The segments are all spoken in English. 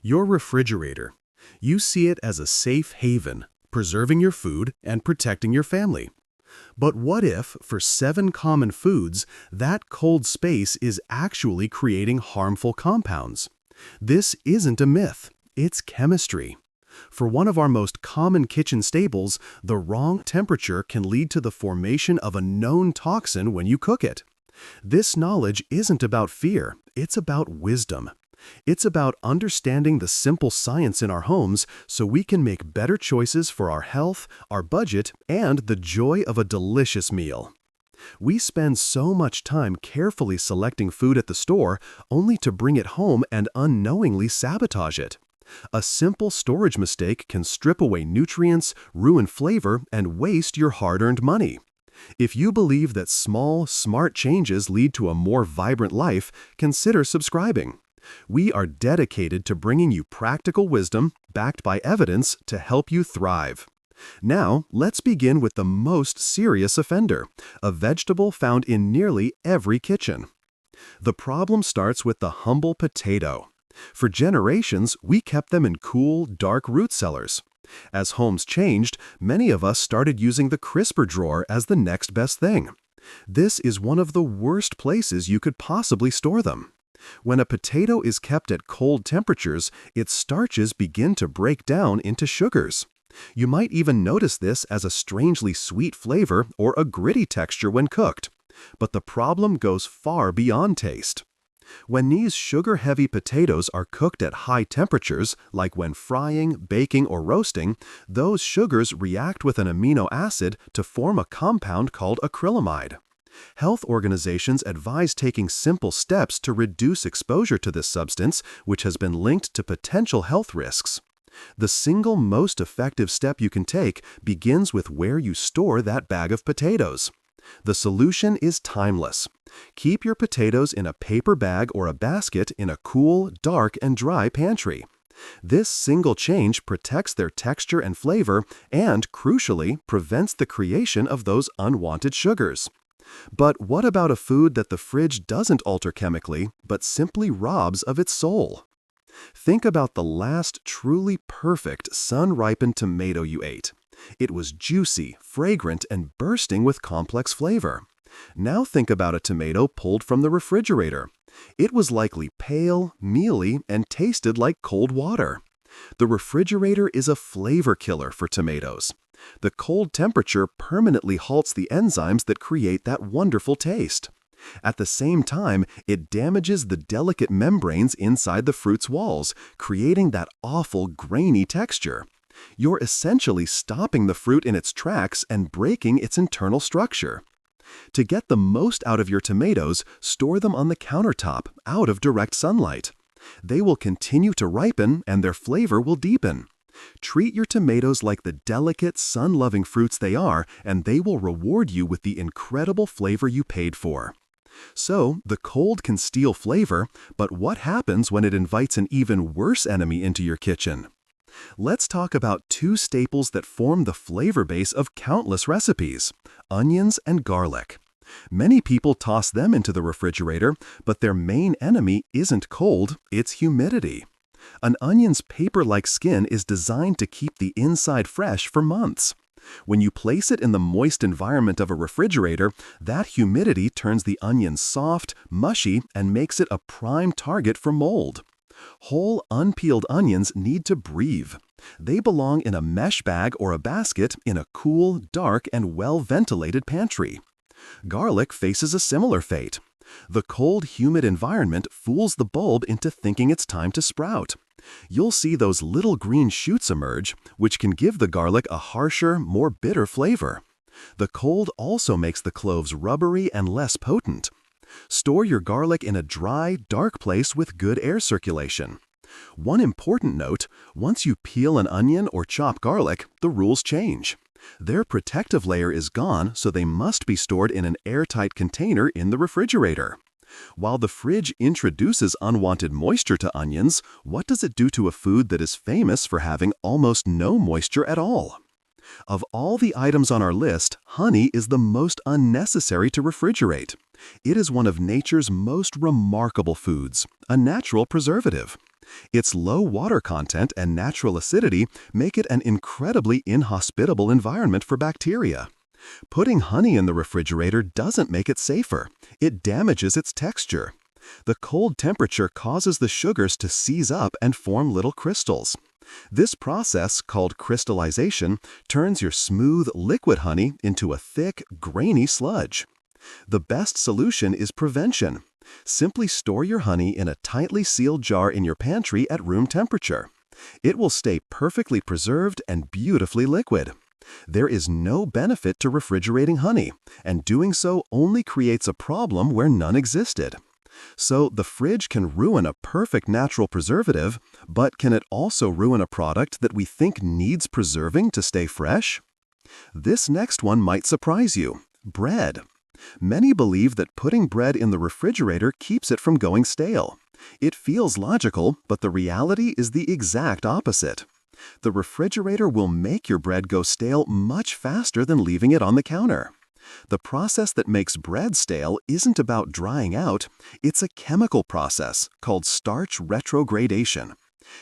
Your refrigerator. You see it as a safe haven, preserving your food and protecting your family. But what if, for 7 common foods, that cold space is actually creating harmful compounds? This isn't a myth, it's chemistry. For one of our most common kitchen staples, the wrong temperature can lead to the formation of a known toxin when you cook it. This knowledge isn't about fear, it's about wisdom. It's about understanding the simple science in our homes so we can make better choices for our health, our budget, and the joy of a delicious meal. We spend so much time carefully selecting food at the store only to bring it home and unknowingly sabotage it. A simple storage mistake can strip away nutrients, ruin flavor, and waste your hard-earned money. If you believe that small, smart changes lead to a more vibrant life, consider subscribing. We are dedicated to bringing you practical wisdom, backed by evidence, to help you thrive. Now, let's begin with the most serious offender, a vegetable found in nearly every kitchen. The problem starts with the humble potato. For generations, we kept them in cool, dark root cellars. As homes changed, many of us started using the crisper drawer as the next best thing. This is one of the worst places you could possibly store them. When a potato is kept at cold temperatures, its starches begin to break down into sugars. You might even notice this as a strangely sweet flavor or a gritty texture when cooked. But the problem goes far beyond taste. When these sugar-heavy potatoes are cooked at high temperatures, like when frying, baking, or roasting, those sugars react with an amino acid to form a compound called acrylamide. Health organizations advise taking simple steps to reduce exposure to this substance, which has been linked to potential health risks. The single most effective step you can take begins with where you store that bag of potatoes. The solution is timeless. Keep your potatoes in a paper bag or a basket in a cool, dark, and dry pantry. This single change protects their texture and flavor and, crucially, prevents the creation of those unwanted sugars. But what about a food that the fridge doesn't alter chemically, but simply robs of its soul? Think about the last truly perfect sun-ripened tomato you ate. It was juicy, fragrant, and bursting with complex flavor. Now think about a tomato pulled from the refrigerator. It was likely pale, mealy, and tasted like cold water. The refrigerator is a flavor killer for tomatoes. The cold temperature permanently halts the enzymes that create that wonderful taste. At the same time, it damages the delicate membranes inside the fruit's walls, creating that awful grainy texture. You're essentially stopping the fruit in its tracks and breaking its internal structure. To get the most out of your tomatoes, store them on the countertop, out of direct sunlight. They will continue to ripen and their flavor will deepen. Treat your tomatoes like the delicate, sun-loving fruits they are, and they will reward you with the incredible flavor you paid for. So, the cold can steal flavor, but what happens when it invites an even worse enemy into your kitchen? Let's talk about 2 staples that form the flavor base of countless recipes: onions and garlic. Many people toss them into the refrigerator, but their main enemy isn't cold, it's humidity. An onion's paper-like skin is designed to keep the inside fresh for months. When you place it in the moist environment of a refrigerator, that humidity turns the onion soft, mushy, and makes it a prime target for mold. Whole, unpeeled onions need to breathe. They belong in a mesh bag or a basket in a cool, dark, and well-ventilated pantry. Garlic faces a similar fate. The cold, humid environment fools the bulb into thinking it's time to sprout. You'll see those little green shoots emerge, which can give the garlic a harsher, more bitter flavor. The cold also makes the cloves rubbery and less potent. Store your garlic in a dry, dark place with good air circulation. One important note: once you peel an onion or chop garlic, the rules change. Their protective layer is gone, so they must be stored in an airtight container in the refrigerator. While the fridge introduces unwanted moisture to onions, what does it do to a food that is famous for having almost no moisture at all? Of all the items on our list, honey is the most unnecessary to refrigerate. It is one of nature's most remarkable foods, a natural preservative. Its low water content and natural acidity make it an incredibly inhospitable environment for bacteria. Putting honey in the refrigerator doesn't make it safer. It damages its texture. The cold temperature causes the sugars to seize up and form little crystals. This process, called crystallization, turns your smooth, liquid honey into a thick, grainy sludge. The best solution is prevention. Simply store your honey in a tightly sealed jar in your pantry at room temperature. It will stay perfectly preserved and beautifully liquid. There is no benefit to refrigerating honey, and doing so only creates a problem where none existed. So the fridge can ruin a perfect natural preservative, but can it also ruin a product that we think needs preserving to stay fresh? This next one might surprise you: bread. Many believe that putting bread in the refrigerator keeps it from going stale. It feels logical, but the reality is the exact opposite. The refrigerator will make your bread go stale much faster than leaving it on the counter. The process that makes bread stale isn't about drying out, it's a chemical process called starch retrogradation.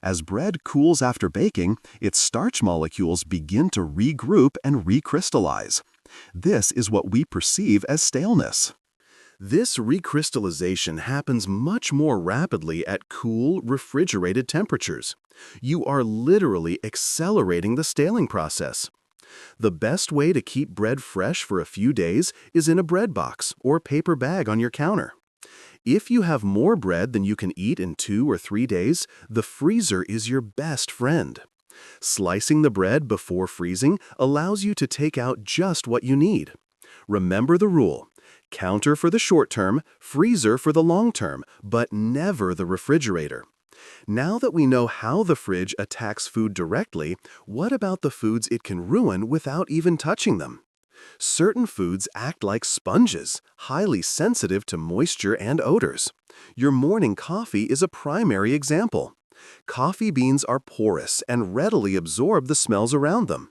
As bread cools after baking, its starch molecules begin to regroup and recrystallize. This is what we perceive as staleness. This recrystallization happens much more rapidly at cool, refrigerated temperatures. You are literally accelerating the staling process. The best way to keep bread fresh for a few days is in a bread box or paper bag on your counter. If you have more bread than you can eat in 2 or 3 days, the freezer is your best friend. Slicing the bread before freezing allows you to take out just what you need. Remember the rule: counter for the short term, freezer for the long term, but never the refrigerator. Now that we know how the fridge attacks food directly, what about the foods it can ruin without even touching them? Certain foods act like sponges, highly sensitive to moisture and odors. Your morning coffee is a primary example. Coffee beans are porous and readily absorb the smells around them.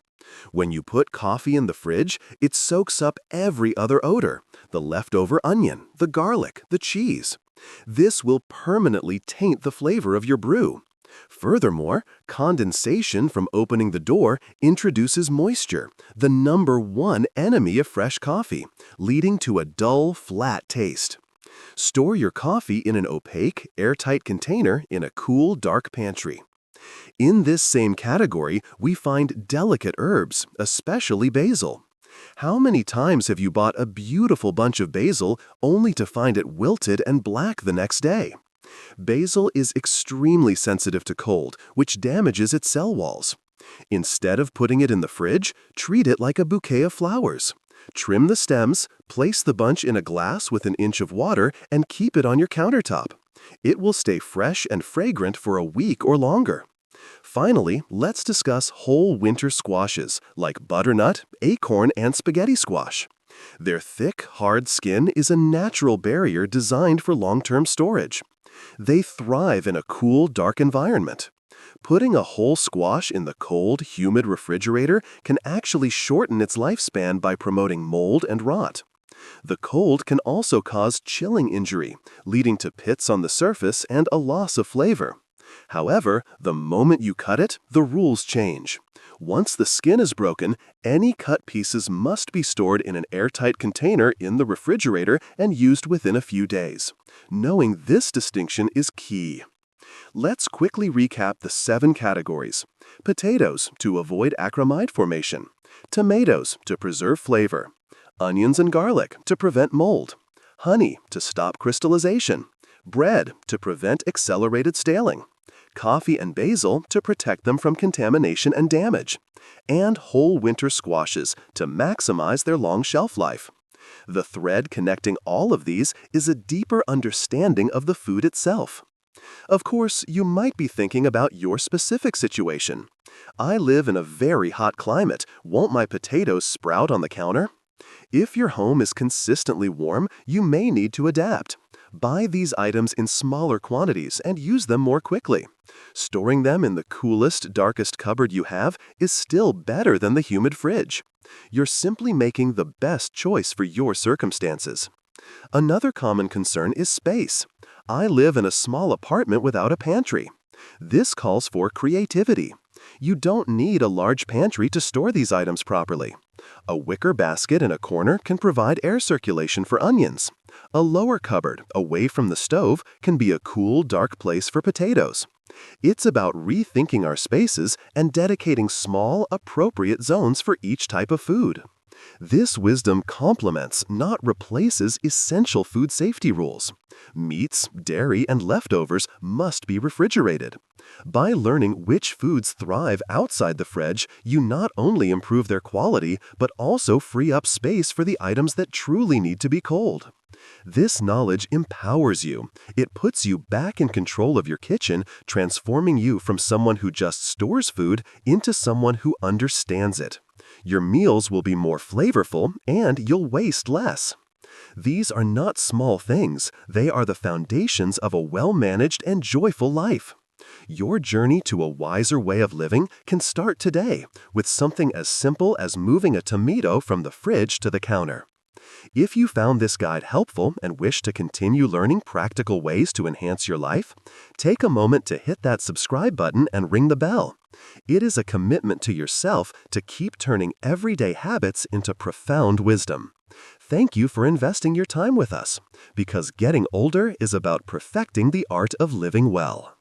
When you put coffee in the fridge, it soaks up every other odor: the leftover onion, the garlic, the cheese. This will permanently taint the flavor of your brew. Furthermore, condensation from opening the door introduces moisture, the #1 enemy of fresh coffee, leading to a dull, flat taste. Store your coffee in an opaque, airtight container in a cool, dark pantry. In this same category, we find delicate herbs, especially basil. How many times have you bought a beautiful bunch of basil only to find it wilted and black the next day? Basil is extremely sensitive to cold, which damages its cell walls. Instead of putting it in the fridge, treat it like a bouquet of flowers. Trim the stems, place the bunch in a glass with an inch of water, and keep it on your countertop. It will stay fresh and fragrant for a week or longer. Finally, let's discuss whole winter squashes like butternut, acorn, and spaghetti squash. Their thick, hard skin is a natural barrier designed for long-term storage. They thrive in a cool, dark environment. Putting a whole squash in the cold, humid refrigerator can actually shorten its lifespan by promoting mold and rot. The cold can also cause chilling injury, leading to pits on the surface and a loss of flavor. However, the moment you cut it, the rules change. Once the skin is broken, any cut pieces must be stored in an airtight container in the refrigerator and used within a few days. Knowing this distinction is key. Let's quickly recap the 7 categories. Potatoes, to avoid acromide formation. Tomatoes, to preserve flavor. Onions and garlic, to prevent mold. Honey, to stop crystallization. Bread, to prevent accelerated staling. Coffee and basil, to protect them from contamination and damage. And whole winter squashes, to maximize their long shelf life. The thread connecting all of these is a deeper understanding of the food itself. Of course, you might be thinking about your specific situation. I live in a very hot climate. Won't my potatoes sprout on the counter? If your home is consistently warm, you may need to adapt. Buy these items in smaller quantities and use them more quickly. Storing them in the coolest, darkest cupboard you have is still better than the humid fridge. You're simply making the best choice for your circumstances. Another common concern is space. I live in a small apartment without a pantry. This calls for creativity. You don't need a large pantry to store these items properly. A wicker basket in a corner can provide air circulation for onions. A lower cupboard, away from the stove, can be a cool, dark place for potatoes. It's about rethinking our spaces and dedicating small, appropriate zones for each type of food. This wisdom complements, not replaces, essential food safety rules. Meats, dairy, and leftovers must be refrigerated. By learning which foods thrive outside the fridge, you not only improve their quality, but also free up space for the items that truly need to be cold. This knowledge empowers you. It puts you back in control of your kitchen, transforming you from someone who just stores food into someone who understands it. Your meals will be more flavorful and you'll waste less. These are not small things. They are the foundations of a well-managed and joyful life. Your journey to a wiser way of living can start today with something as simple as moving a tomato from the fridge to the counter. If you found this guide helpful and wish to continue learning practical ways to enhance your life, take a moment to hit that subscribe button and ring the bell. It is a commitment to yourself to keep turning everyday habits into profound wisdom. Thank you for investing your time with us, because getting older is about perfecting the art of living well.